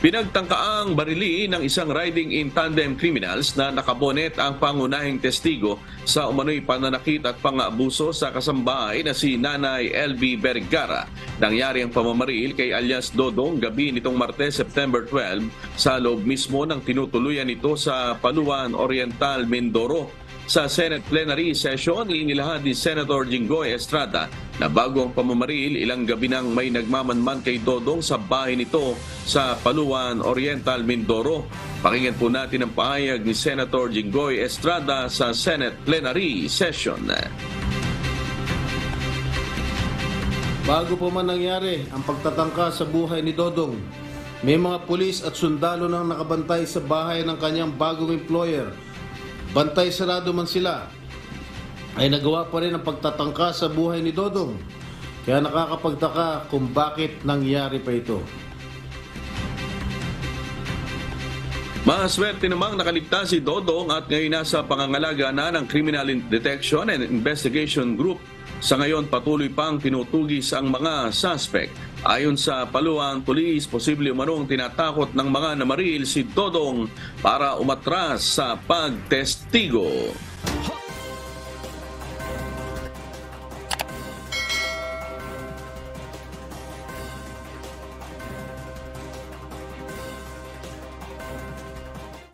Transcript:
Pinagtangkaang barili ng isang riding in tandem criminals na nakabonet ang pangunahing testigo sa umano'y pananakit at pang-aabuso sa kasambahay na si Nanay LB Vergara. Nangyari ang pamamaril kay alias Dodong gabi nitong Martes, September 12 sa loob mismo ng tinutuluyan nito sa Paluan Oriental, Mindoro. Sa Senate plenary session, inilahad ni Senator Jinggoy Estrada na bago ang pamamaril, ilang gabi nang may nagmamanman kay Dodong sa bahay nito sa Paluan Oriental, Mindoro. Pakinggan po natin ang pahayag ni Senator Jinggoy Estrada sa Senate plenary session. Bago po man nangyari ang pagtatangka sa buhay ni Dodong, may mga pulis at sundalo nang nakabantay sa bahay ng kanyang bagong employer. Bantay sarado man sila, ay nagawa pa rin ang pagtatangka sa buhay ni Dodong. Kaya nakakapagtaka kung bakit nangyari pa ito. Maswerte namang nakaligtas si Dodong at ngayon nasa pangangalaga na ng Criminal Detection and Investigation Group. Sa ngayon, patuloy pang tinutugis ang mga suspect. Ayon sa Paluan Police, posible umanong tinatakot ng mga namaril si Dodong para umatras sa pagtestigo.